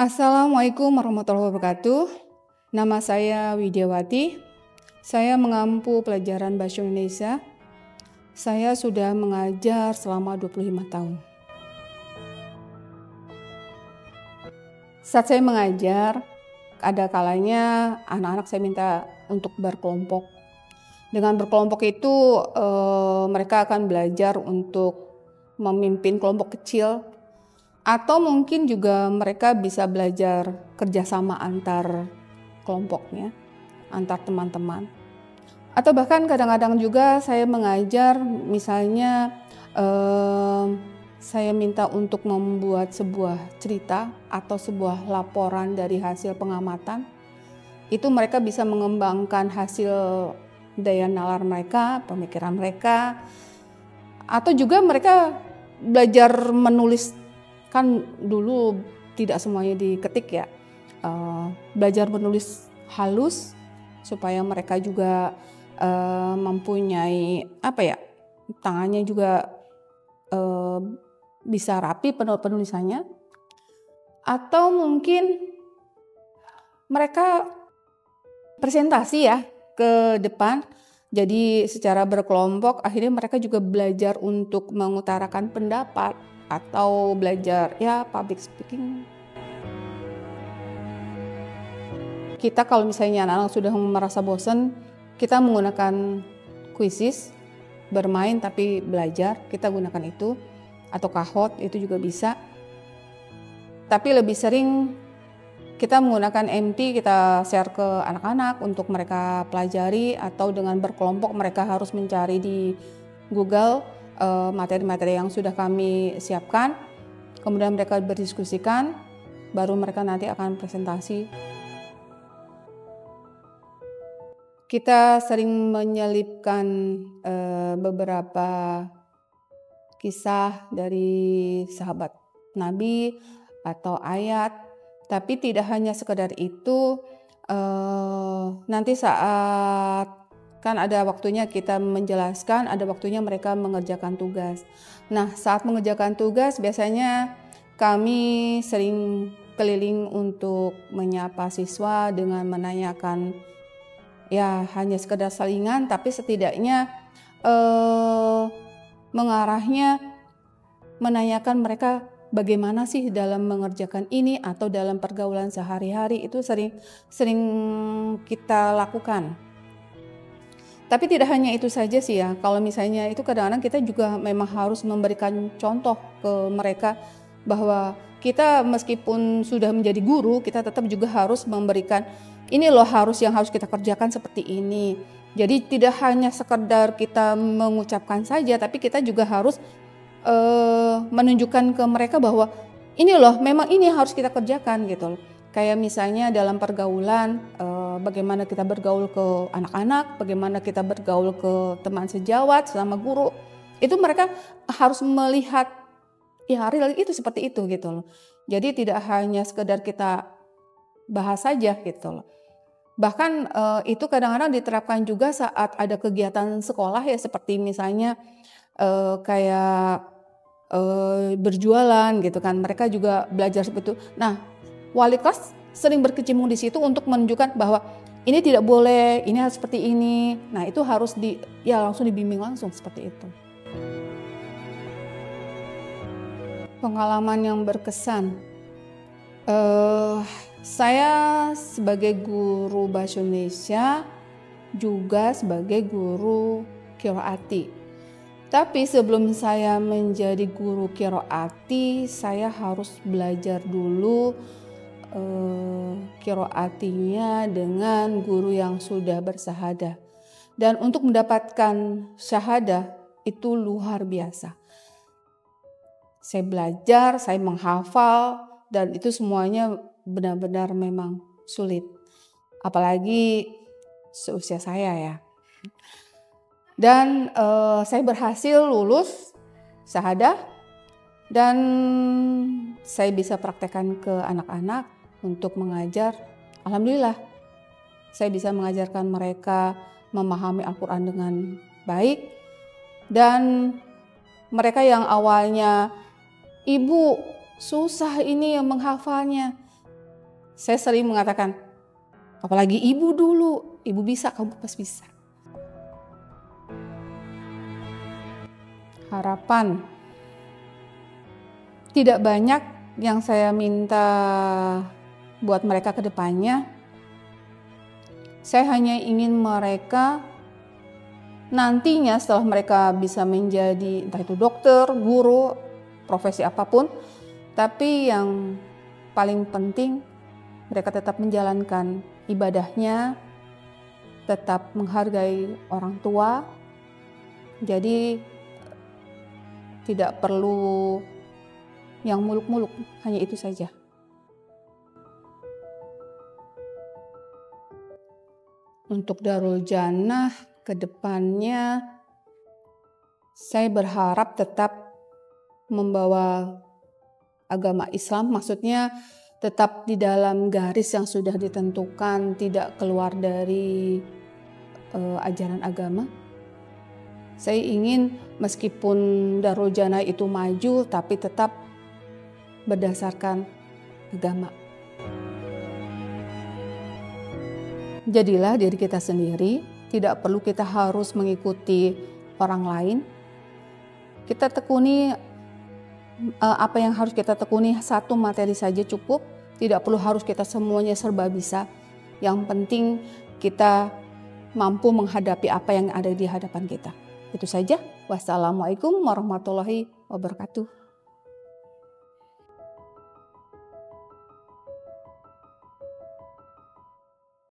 Assalamualaikum warahmatullahi wabarakatuh. Nama saya Widiawati. Saya mengampu pelajaran Bahasa Indonesia. Saya sudah mengajar selama 25 tahun. Saat saya mengajar, ada kalanya anak-anak saya minta untuk berkelompok. Dengan berkelompok itu mereka akan belajar untuk memimpin kelompok kecil, atau mungkin juga mereka bisa belajar kerjasama antar kelompoknya, antar teman-teman. Atau bahkan kadang-kadang juga saya mengajar, misalnya saya minta untuk membuat sebuah cerita atau sebuah laporan dari hasil pengamatan. Itu mereka bisa mengembangkan hasil daya nalar mereka, pemikiran mereka, atau juga mereka belajar menulis. Kan dulu tidak semuanya diketik ya, belajar menulis halus supaya mereka juga mempunyai tangannya juga bisa rapi penulisannya. Atau mungkin mereka presentasi ya ke depan, jadi secara berkelompok akhirnya mereka juga belajar untuk mengutarakan pendapat atau belajar public speaking. Kita kalau misalnya anak-anak sudah merasa bosan, kita menggunakan quizzes, bermain tapi belajar, kita gunakan itu, atau Kahoot itu juga bisa. Tapi lebih sering kita menggunakan MT, kita share ke anak-anak untuk mereka pelajari, atau dengan berkelompok mereka harus mencari di Google materi-materi yang sudah kami siapkan, kemudian mereka berdiskusikan, baru mereka nanti akan presentasi. Kita sering menyelipkan beberapa kisah dari sahabat Nabi atau ayat, tapi tidak hanya sekedar itu. Nanti saat kan ada waktunya kita menjelaskan, ada waktunya mereka mengerjakan tugas. Nah, saat mengerjakan tugas biasanya kami sering keliling untuk menyapa siswa dengan menanyakan, hanya sekedar salingan, tapi setidaknya mengarahnya menanyakan mereka bagaimana sih dalam mengerjakan ini atau dalam pergaulan sehari-hari. Itu sering kita lakukan. Tapi tidak hanya itu saja sih ya, kalau misalnya itu kadang-kadang kita juga memang harus memberikan contoh ke mereka bahwa kita meskipun sudah menjadi guru, kita tetap juga harus memberikan ini loh yang harus kita kerjakan seperti ini. Jadi tidak hanya sekedar kita mengucapkan saja, tapi kita juga harus menunjukkan ke mereka bahwa ini loh memang ini harus kita kerjakan gitu loh. Kayak misalnya dalam pergaulan, bagaimana kita bergaul ke anak-anak, bagaimana kita bergaul ke teman sejawat selama guru, itu mereka harus melihat real itu seperti itu gitu loh. Jadi tidak hanya sekedar kita bahas saja gitu loh. Bahkan itu kadang-kadang diterapkan juga saat ada kegiatan sekolah ya, seperti misalnya kayak berjualan gitu kan, mereka juga belajar seperti itu. Nah, wali kelas sering berkecimpung di situ untuk menunjukkan bahwa ini tidak boleh, ini harus seperti ini. Nah, itu harus langsung dibimbing langsung seperti itu. Pengalaman yang berkesan. Saya sebagai guru Bahasa Indonesia juga sebagai guru qiraati. Tapi sebelum saya menjadi guru qiraati, saya harus belajar dulu qiraatinya dengan guru yang sudah bersyahadah. Dan untuk mendapatkan syahadah itu luar biasa. Saya belajar, saya menghafal, dan itu semuanya benar-benar memang sulit. Apalagi seusia saya ya. Dan saya berhasil lulus syahadah, dan saya bisa praktekkan ke anak-anak untuk mengajar. Alhamdulillah, saya bisa mengajarkan mereka memahami Al-Quran dengan baik. Dan mereka yang awalnya, "Ibu, susah ini yang menghafalnya." Saya sering mengatakan, apalagi ibu dulu, ibu bisa, kamu pasti bisa. Harapan. Tidak banyak yang saya minta buat mereka ke depannya. Saya hanya ingin mereka nantinya setelah mereka bisa menjadi entah itu dokter, guru, profesi apapun, tapi yang paling penting mereka tetap menjalankan ibadahnya, tetap menghargai orang tua. Jadi tidak perlu yang muluk-muluk, hanya itu saja. Untuk Darul Jannah ke depannya, saya berharap tetap membawa agama Islam, maksudnya tetap di dalam garis yang sudah ditentukan, tidak keluar dari ajaran agama. Saya ingin meskipun Darul Jannah itu maju, tapi tetap berdasarkan agama. Jadilah diri kita sendiri, tidak perlu kita harus mengikuti orang lain. Kita tekuni apa yang harus kita tekuni, satu materi saja cukup, tidak perlu harus kita semuanya serba bisa. Yang penting kita mampu menghadapi apa yang ada di hadapan kita. Itu saja. Wassalamualaikum warahmatullahi wabarakatuh.